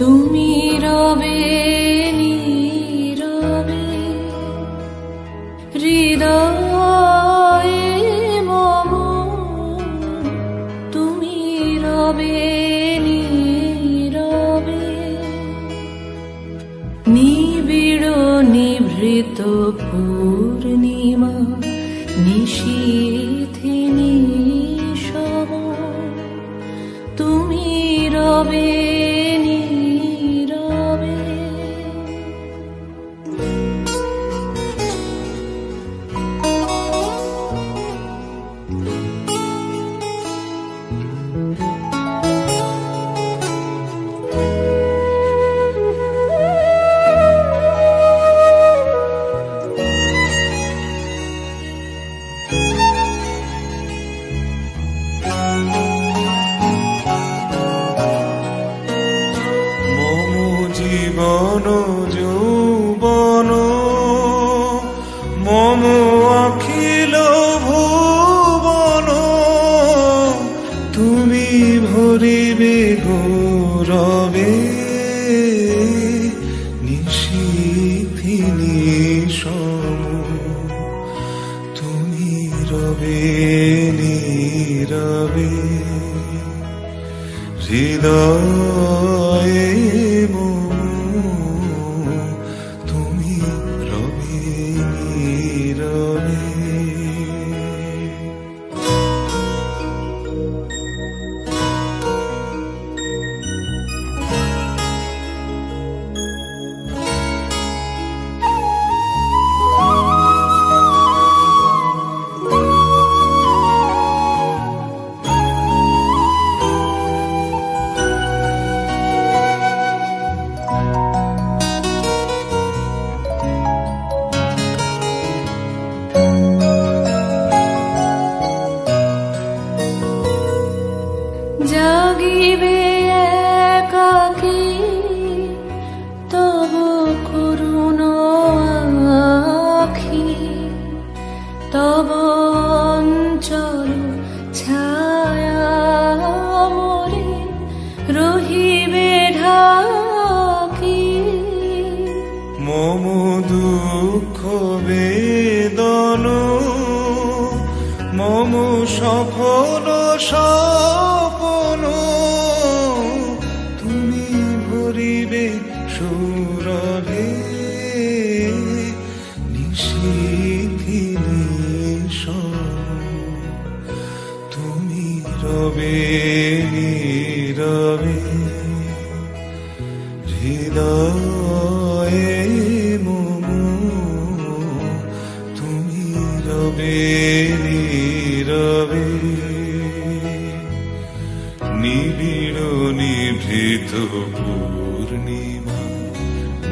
তুমি রবে নীরবে হৃদয়ে মম, তুমি রবে নীরবে নিবিড় নিভৃত পূর্ণিমা নিশীথিনী সম, তুমি রবে জীবন যৌবন মম অখিল ভুবন, তুমি ভরিবে গৌরবে নিশীথিনী সম, তুমি রবে নীরবে হৃদয়ে জাগিবে একাকী তব করুণ আখি, তব অঞ্চল ছায়া মোরে রহিবে ঢাকি, মম দুঃখ বেদন মম সফল স্বপন, তুমি ভরিবে সৌরভে নিশীথিনী সম, তুমি রবে নীরবে হৃদয়ে মম, তুমি রবে নীরবে নিবিড় নিভৃত পূর্ণিমা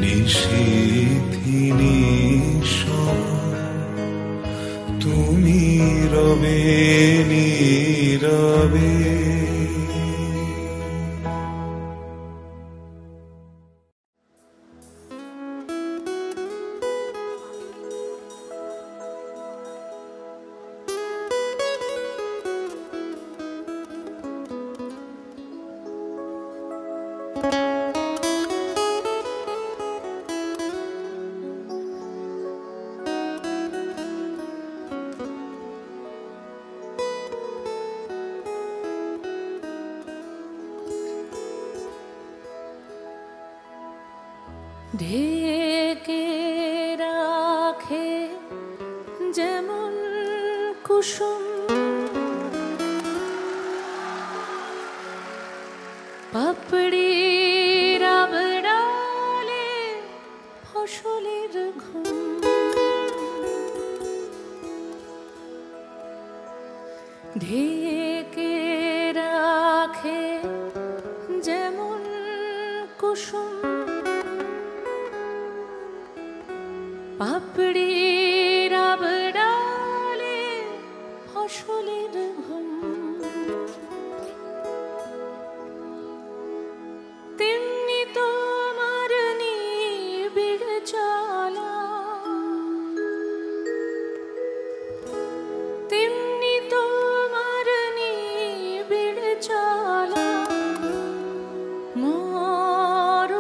নিশীথিনী সম, তুমি রবে নীরবে। ঢেকে রাখে যেমন কুসুম পাপড়ি রাবড়ালে ফসলের ঘুম, ঢেকে রাখে যেমন কুসুম পাপড়ি রাবড়ালে ফসলের ঘুম, তেমনি তোমার নিবিড় চলা, তেমনি তোমার নিবিড় চলা, মোর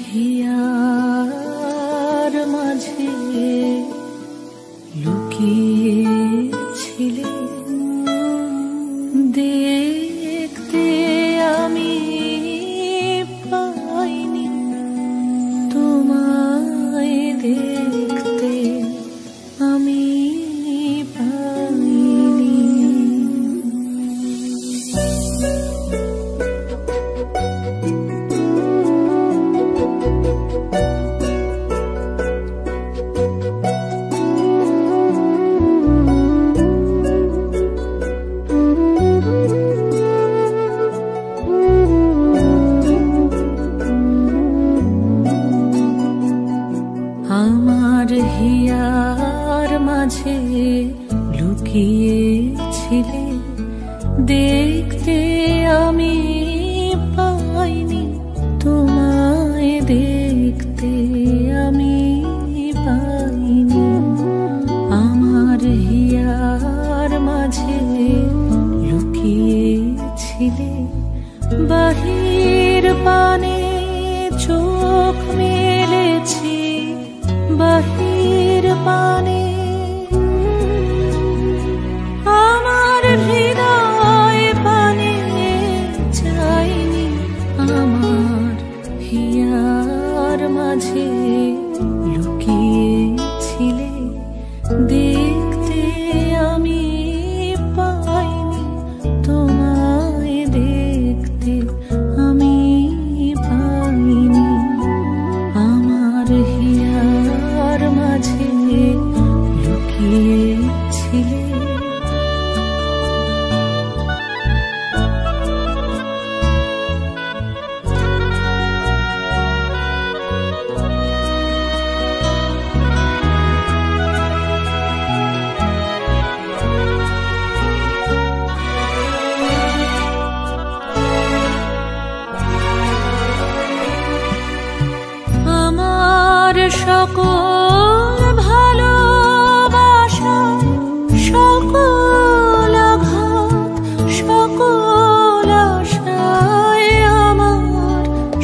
হিয়ার মাঝে লুকিয়েছিলে, দেখতে আমি পাইনি, তোমায় দেখতে আমি পাইনি। আমার হিয়ার মাঝে লুকিয়েছিলে, দেখতে আমি পাইনি, তোমায় দেখতে আমি পাইনি। আমার হিয়ার মাঝে লুকিয়েছিলে, বাহির পানে চোখ মেলেছি, বাহির পানে আমার হৃদয় পানে চাইনি। আমার হিয়ার মাঝে লুকিয়েছিলে, দেখতে আমি পাইনি, তোমায় দেখতে আমি পাইনি। আমার হিয়ার মাঝে লুকিয়েছিলে। আমার সকল ভালোবাসা, সকল আঘাত, সকল আশায়, আমার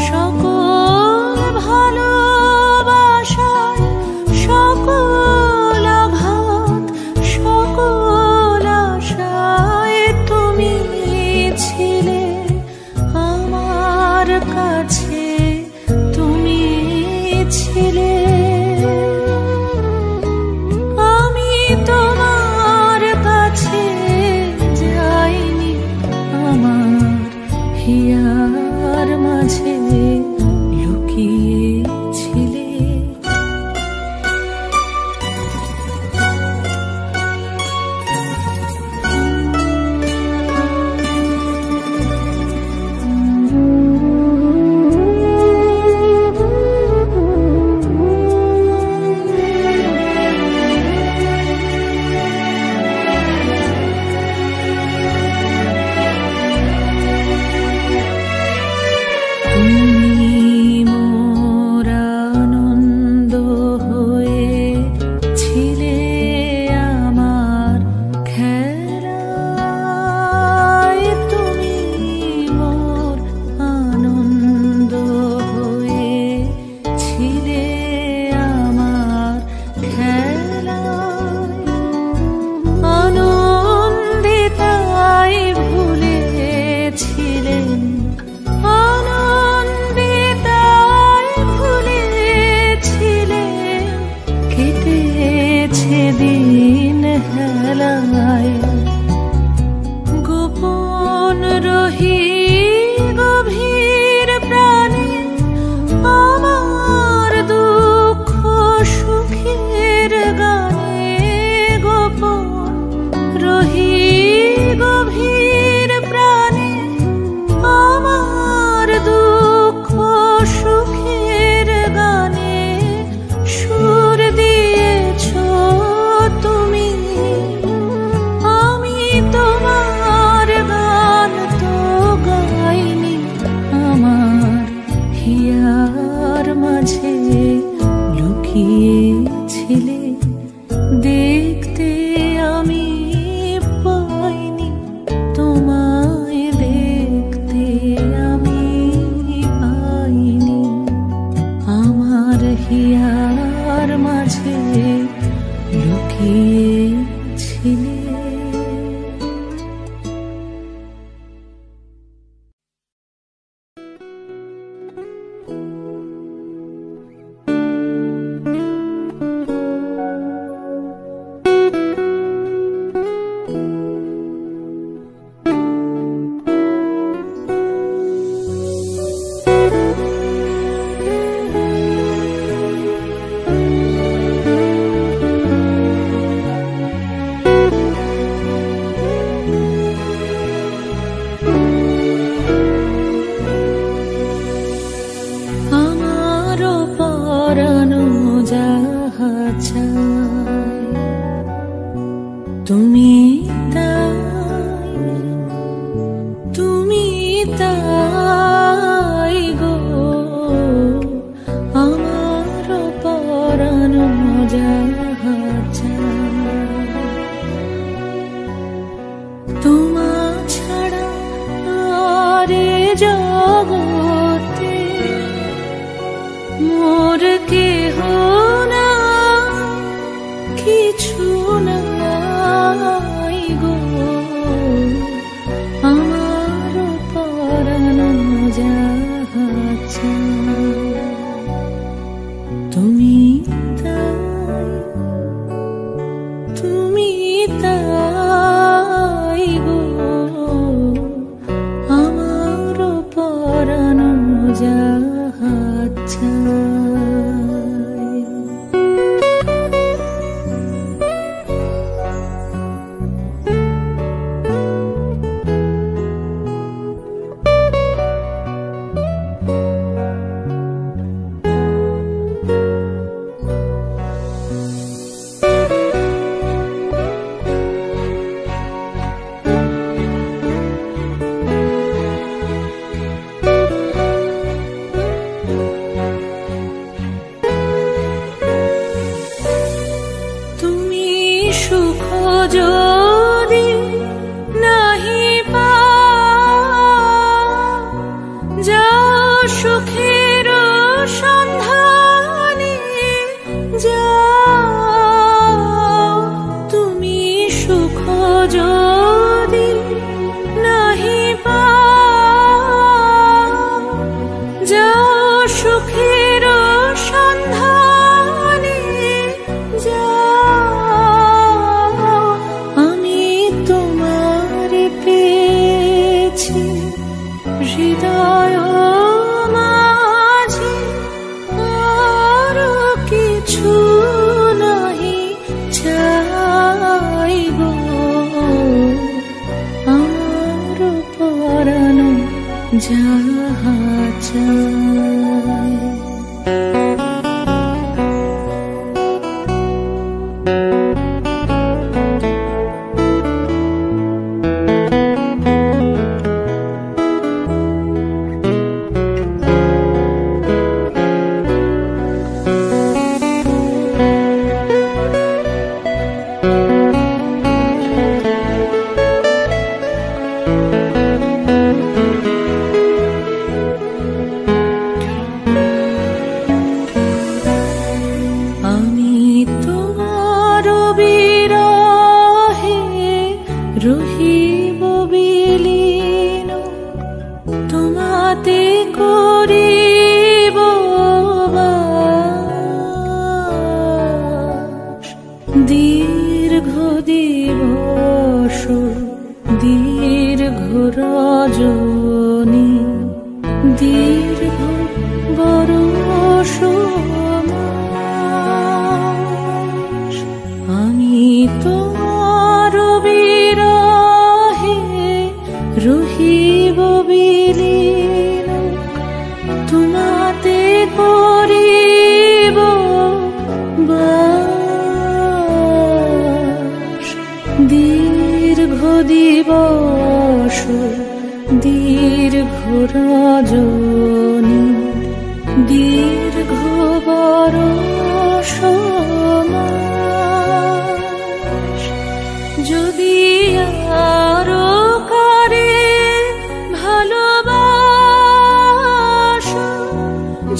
সকল ভালোবাসা, সকল আঘাত, সকল আশায় তুমি ছিলে আমার কাছে, তুমি ছিলে। আমি তোমার কাছে যাইনি, আমার হিয়ার মাঝে লুকিয়েছিলে। হিয়ার মাঝে লুকিয়েছিলে।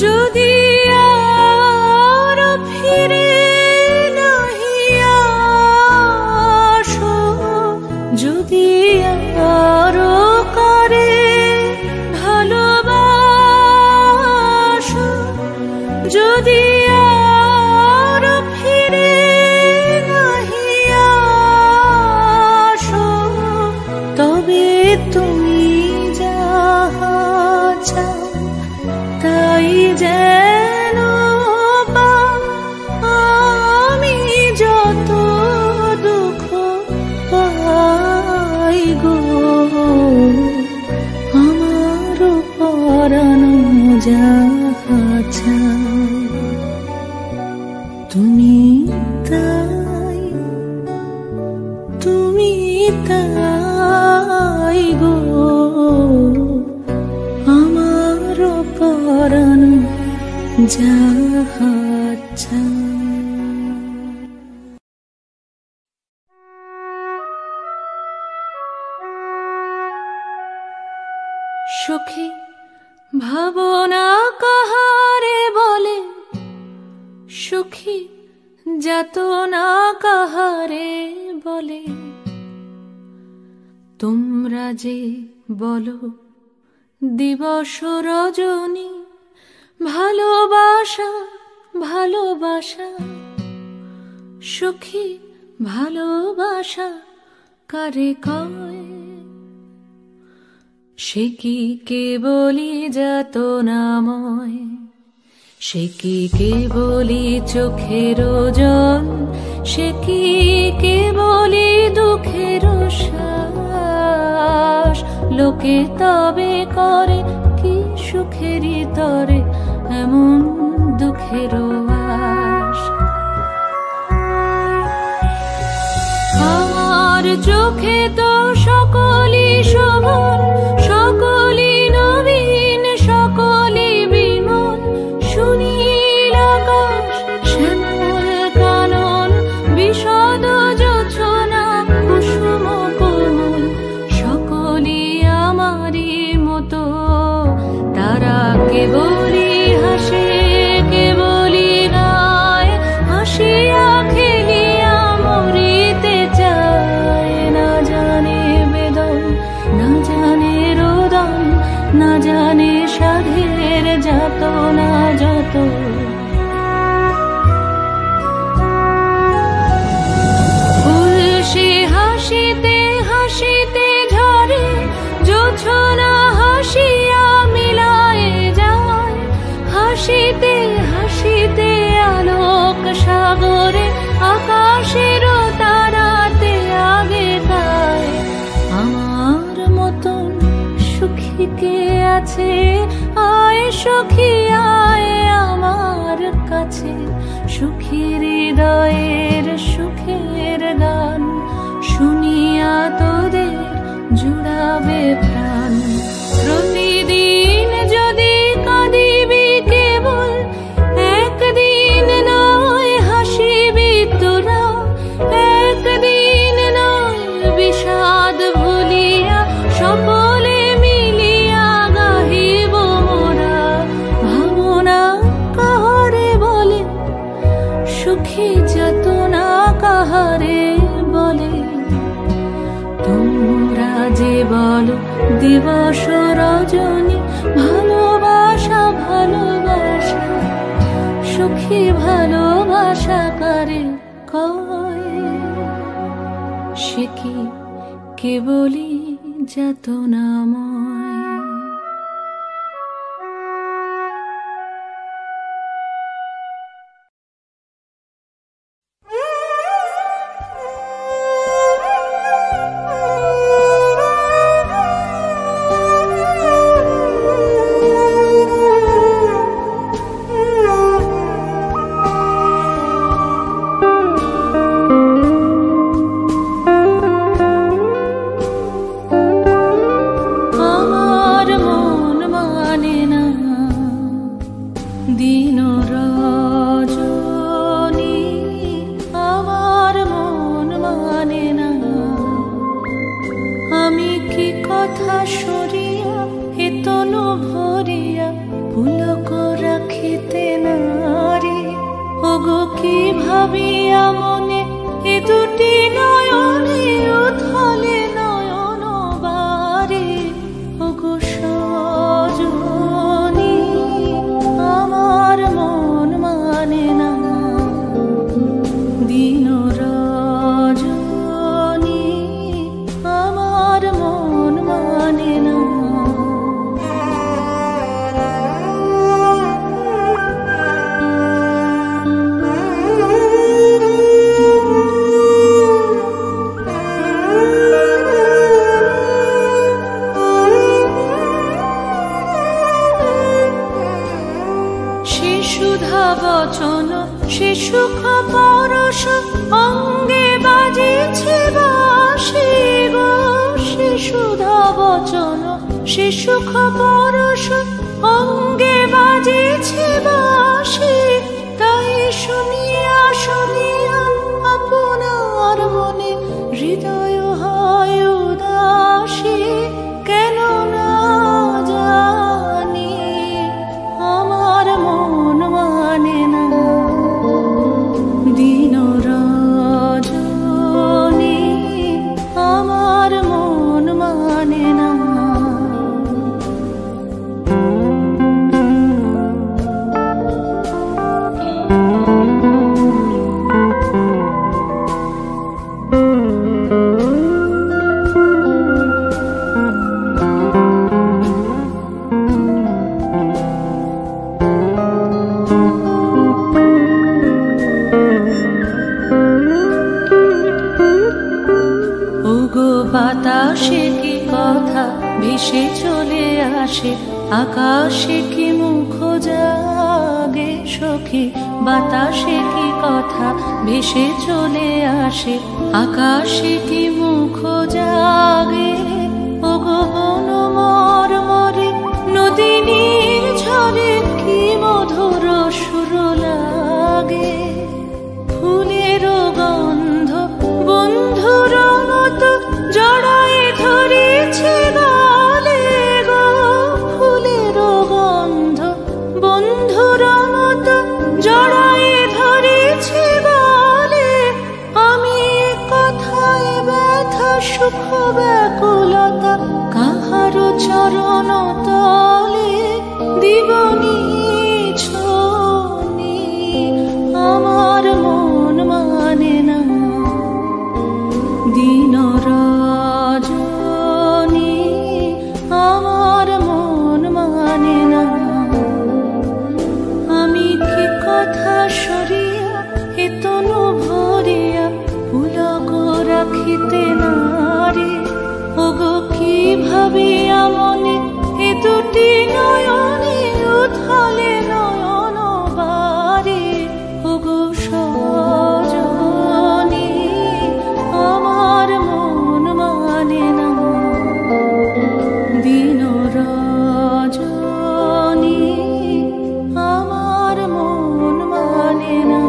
যদি আর ফিরে নাহি আসো, তবে তুমি যাহা চাও তাই যেন পাও। আমি যত দুঃখ পাই গো, আমার পরানো যাহা চাও তুমি তাই, তুমি তাই গো, আমার পরানো যাহা চাও। সুখী ভাবনা কাহারে বলে, সুখী যাতনা কাহারে বলে। তোমরা যে বলো দিবস রজনী, ভালোবাসা ভালোবাসা, সুখী ভালোবাসা কারে কয়? সে কি কেবলি যাতনাময়, সে কি কেবলি চোখের ওজন, সে কি কেবলি দুঃখের শ্বাস। লোকে তবে করে কি সুখেরই তরে এমন দুঃখের আশ। আমার চোখে তো সকলই শোভন, সকলই নবীন, সকলই বিমল। সুনীল আকাশ, শ্যামল কানন, বিশদ জোছনা, কুসুম কোমল, সকলই আমারই মতো। তারা কেবলই হাসে, কেবলই গায়, হাসিয়া খেলিয়া মরিতে চায়। না জানে বেদন, না জানে রোদন, না জানে সাধের যাতনা যত। ফুল সে হাসিতে হাসিতে ঝরে, জোছনা হাসিয়া মিলায় যায়। হাসিতে হাসিতে আলোক সাগরে, আকাশের তারাতে আগে গায়। আমার মতন সুখী কে আছে? আয় সখী আয় আমার কাছে। সুখী হৃদয়ের সুখের গান শুনিয়া তোদের জুড়াবে প্রাণ। প্রতিদিন যদি কাঁদিবি কেবল, একদিন নয় হাসিবি তোরা। একদিন নয় বিষাদ ভুলিয়া, সকলে মিলিয়া গাহিব মোরা। ভাবনা কাহারে বলে, সুখী যাতনা কাহারে বলে। তোমরা যে বলো দিবস রজনী, ভালোবাসা ভালোবাসা, সুখী ভালোবাসা কারে কয়? সে কি কেবলি যাতনাময়। ভাবিয়া মনে এ দুটি নয়নে উথলে নয়ন বারে। ওগো সজনী আমার মন সে সুখ পরশ অঙ্গে বাজিছে বাঁশি গো, সে সুধা বচন সে সুখ পরশ অঙ্গে বাজিছে বাঁশি। তাই শুনিয়া শুনিয়া আপনার মনে হৃদয় হয় উদাসী, কেন না জানি আমার মন মানে না। দিন রজনী আমার মন মানে না। বাতাসে কি কথা ভেসে চলে আসে, আকাশে কি মুখ জাগে সখী। বাতাসে কি কথা ভেসে চলে আসে, আকাশে কি মুখ জাগে। ওগো বন মরমরে নদীর ঝরে কি মধুর সুর লাগে। ফুলের গন্ধ বন্ধুর মতো জড়ায়ে ধরেছে গালে গো, ফুলের গন্ধ বন্ধুর মতো জড়ায়ে ধরেছে গালে। আমি কথায় ব্যথা সুখ ব্যাকুলতা কাহারো চরণ তলে দিবনি ছনি, আমার মন মানে না। দিন রজনী আমার মন মানে না। আমি কি কথা সরিয়া এ তনু ভরিয়া পুলক রাখিতে নারে। ওগো কি ভাবিয়া মনে এ দুটি নয়নে উথলে নয়ন বারে। ওগো সজনী আমার মন মানে না। দিন রজনী আমার মন মানে না।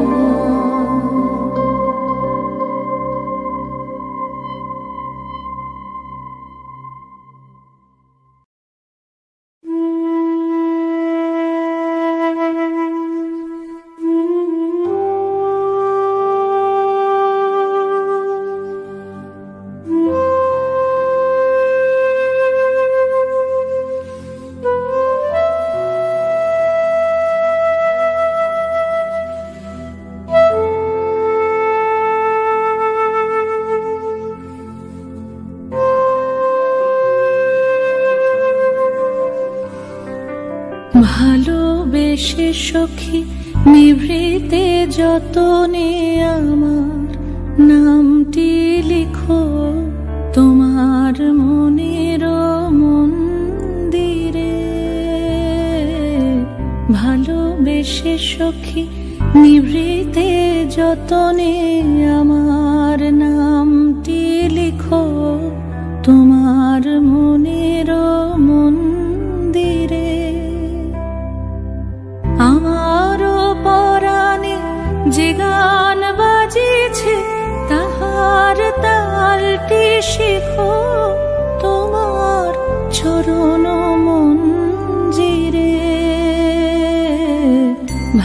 ভালোবেসে সখী নিভৃতে যতনে আমার নামটি লিখো তোমার মনের মন্দিরে। ভালোবেসে সখী নিভৃতে যতনে আমার নামটি লিখো তোমার মনের মন্দিরে। আমারও পরাণে যে গান বাজিছে তাহার তালটি শেখো তোমার চরণ মঞ্জিরে।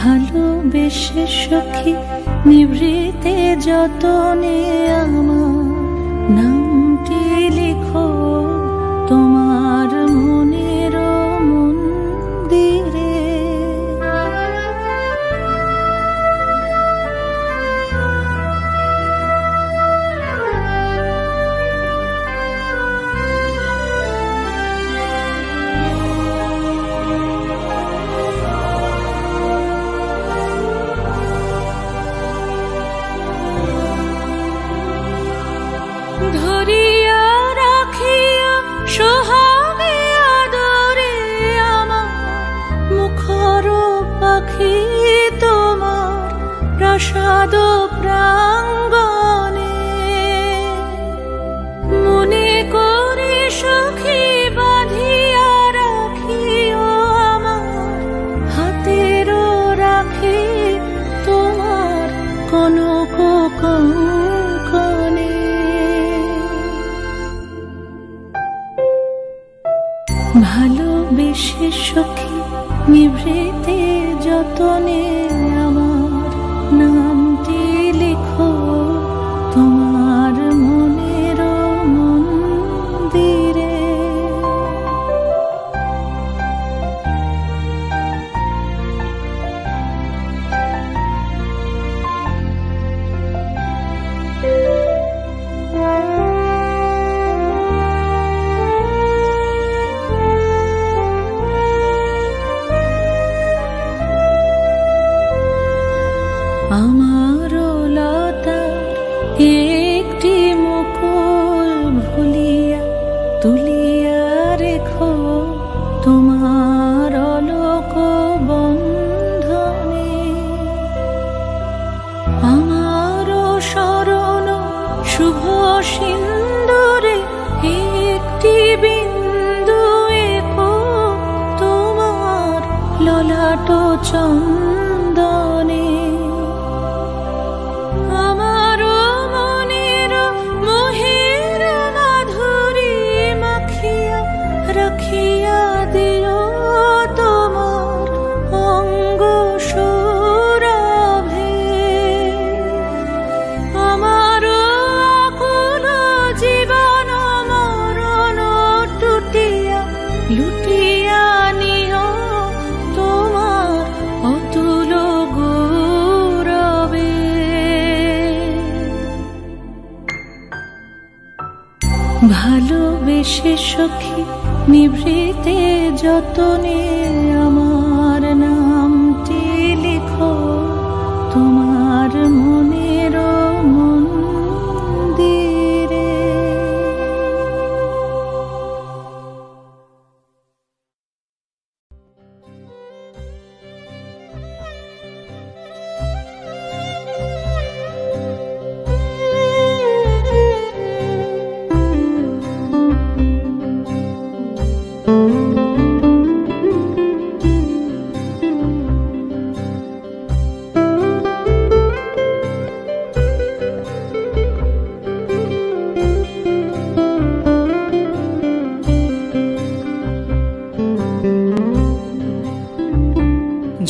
ভালোবেসে সখী নিভৃতে যতনে আমার নামটি লিখো তোমার মনের মন্দিরে। ধর প্রাসাদ প্রাঙ্গণে মনে করে সখী বাঁধিয়া রাখিও আমার হাতের রাখি তোমার কনক কঙ্কণে। ভালোবেসে সখী নিভৃতে যতনে আমার নামটি লিখো তোমার মনের মন্দিরে। আমার লতার একটি মুকুল ভুলিয়া তুলিয়া রেখো তোমার অলোক বন্ধনে। আমার শরণ শুভ সিন্দুরে একটি বিন্দু এঁকো তোমার ললাট চন্দনে। আমার মনের মোহের মাধুরী মাখিয়া রাখিয়া দিও তোমার অঙ্গ সৌরভে। আমার আকুল জীবন মরণ টুটিয়া লুটিয়া নিও তোমার অতুল গৌরবে। ভালোবেসে সখী নিভৃতে যতনে আমার নামটি লিখো তোমার মনের মন্দিরে।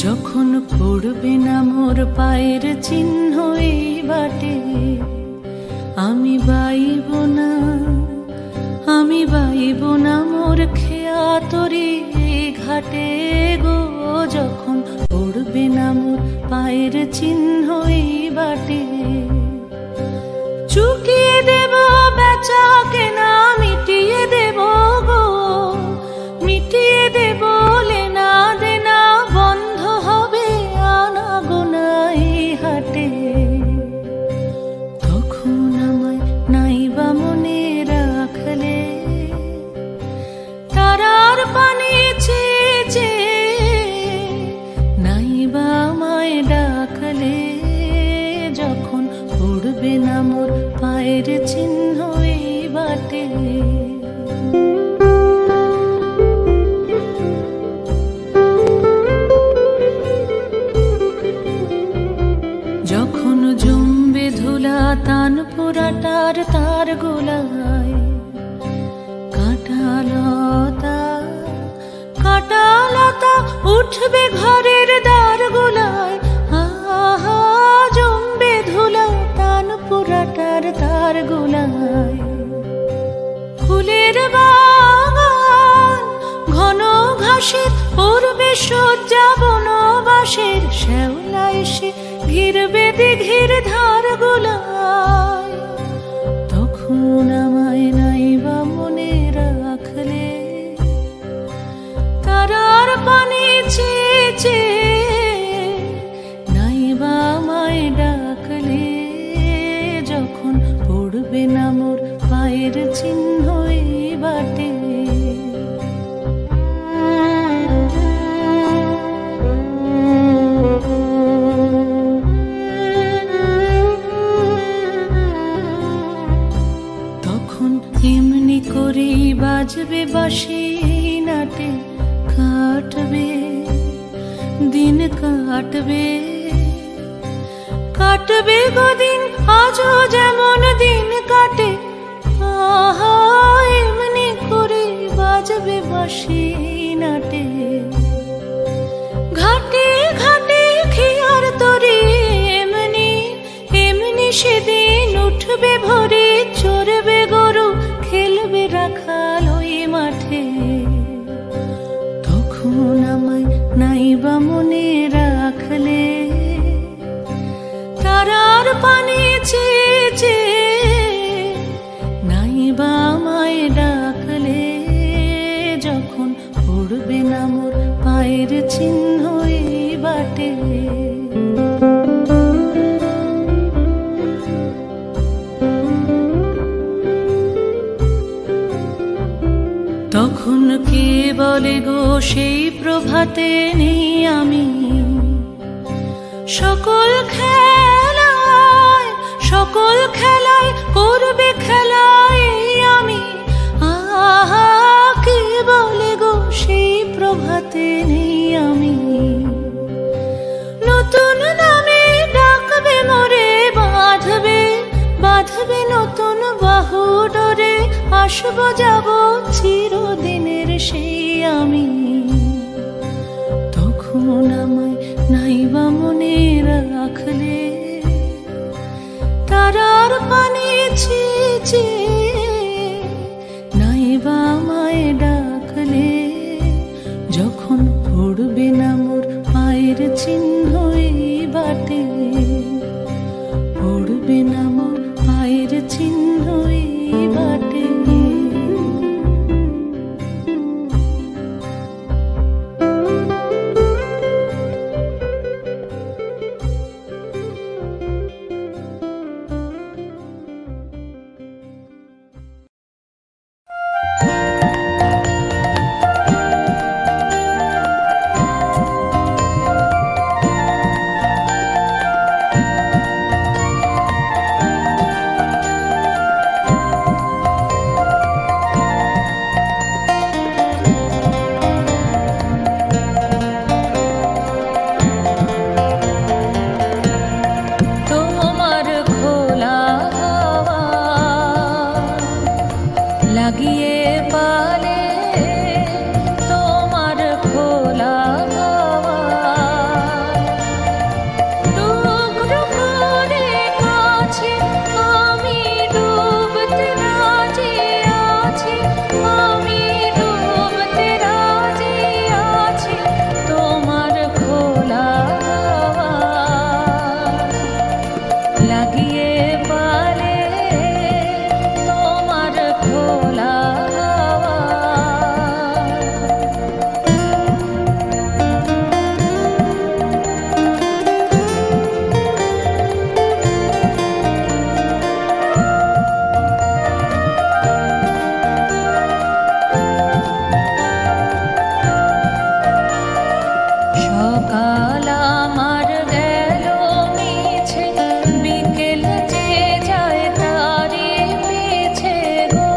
যখন পড়বে না মোর পায়ের চিহ্ন এই বাটে আমি বাইব না মোর খেয়া তরি ঘাটে গো। যখন পড়বে না মোর পায়ের চিহ্ন এই বাটে চুকিয়ে দেব বেচা কেনা মিটিয়ে দেব গো, মিটিয়ে দেব লেনা দেনা বন্ধ হবে আনা গোনা এই হাটে। তখন আমায় নাইবা মনে রাখলে তারার পানি চেয়ে নাইবা আমায় ডাকলে। যখন পড়বে না মোর পায়ের চিহ্ন এই বাটে যখন জমবে ধুলা তান পোড়াটার তার গোলায় কাঁটালতা উঠবে ঘরের দ্বার গোলায়। আহা জমবে ধুলা তান পোড়াটার তার গোলায়। ফুলের বাগান ঘন ঘাসের পূর্বে সজ্জা বনবাসের শ্যাওলা এসে ঘিরবে দিঘির ধার গোলায়। তখন আমায় নাইবা মনে রাখলে তারার পানি চেয়ে নাইবা আমায় ডাকলে। যখন পড়বে না মোর পায়ের চিহ্ন এই বাটে বাসি নাটে কাটবে দিন কাটবে কাটবে গদিন আজও যেমন দিন কাটে আহা এমনি করে বাজবে বাসি নাটে ঘাটে ঘাটে খেয়ার তরে এমনি এমনি সেদিন উঠবে ভোরে চড়বে গরু খেলবে রাখাল ওই মাঠে তখন আমায় নাইবা মনে রাখলে তারার পানে চেয়ে নাইবা আমায় ডাকলে যখন পড়বে না মোর পায়ের চিহ্ন এই বাটে তখন কে বলে গো সেই প্রভাতে নেই আমি সকল খেলায় করবে খেলায় আমি আহা কে বলে গো সেই প্রভাতে নেই আমি নতুন নামে ডাকবে মোরে বাঁধবে নতুন বাহু ডোরে আসবো যাব চিরদিনের সেই আমি তখন আমায় নাইবা মনে রাখলে তারার পানে চেয়ে নাইবা আমায় ডাকলে যখন পড়বে না মোর পায়ের চিহ্ন এই বাটে পড়বে না মোর পায়ের চিহ্ন এই বাটে লাগিয়ে পালে তোমার খোলা টুকরো করে কাছে আমি ডুবতে রাজি আছি আমি ডুবতে রাজি আছি তোমার খোলা লাগিয়ে পালে তোমার খোলা সকাল আমার গেল মিছে বিকেল যে যায় তারি পিছে গো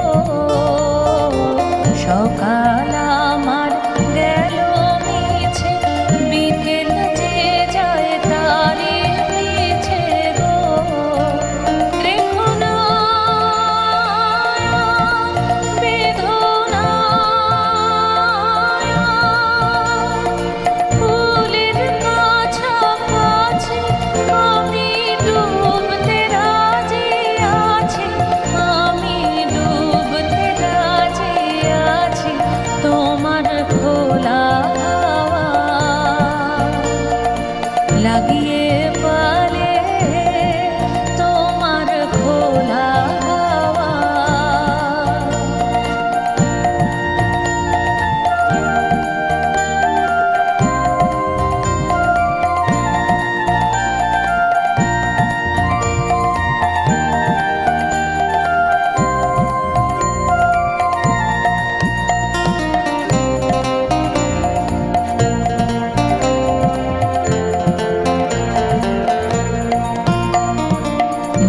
সকাল আমার গেল মিছে বিকেল যে যায় তারি পিছে গো রেখো না বেদনা ফুলের কাছাকাছি আমি ডুবতে রাজি আছি আমি ডুবতে রাজি আছি তোমার খোলা লাগিয়ে পালে তোমার খোলা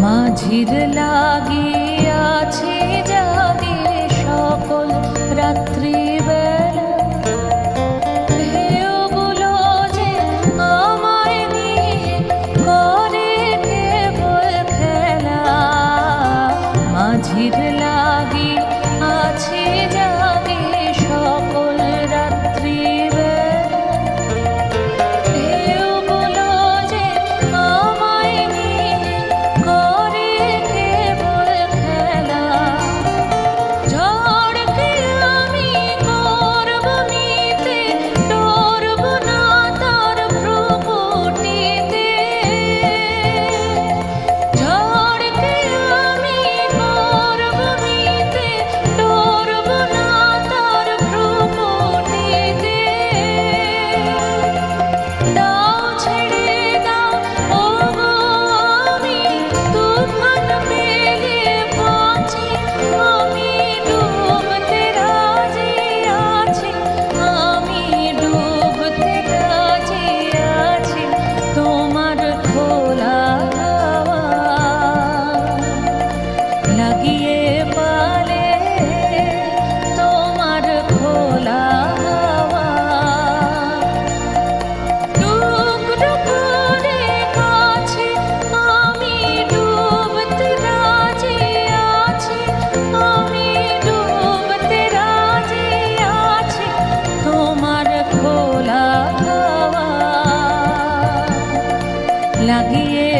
মাঝির লাগিয়াছে জাগে সকল রাত্রিবেলা ঢেউগুলো যে আমায় নিয়ে করে কেবল খেলা, মাঝির লাগি আছি জাগে সকল রাত্রিবেলা। ঢেউগুলো যে আমায় নিয়ে করে কেবল খেলা, ঝড়কে আমি করব নিতে, ডরব না তার ভ্রুকুটিতে। ঝড়কে আমি করব নিতে, ডরব না তার ভ্রুকুটিতে। দাও ছেড়ে দাও ওগো আমি তুফান পেরিয়ে বাঁচি, আমি ডুবতে রাজি আছি, আমি ডুবতে রাজি আছি তোমার খোলা হাওয়া লাগিয়ে পালে, তোমার খোলা হাওয়া। টুকরো করে কাছে আমি ডুবতে রাজি আছি, আমি ডুবতে রাজি আছি তোমার খোলা হাওয়া লাগিয়ে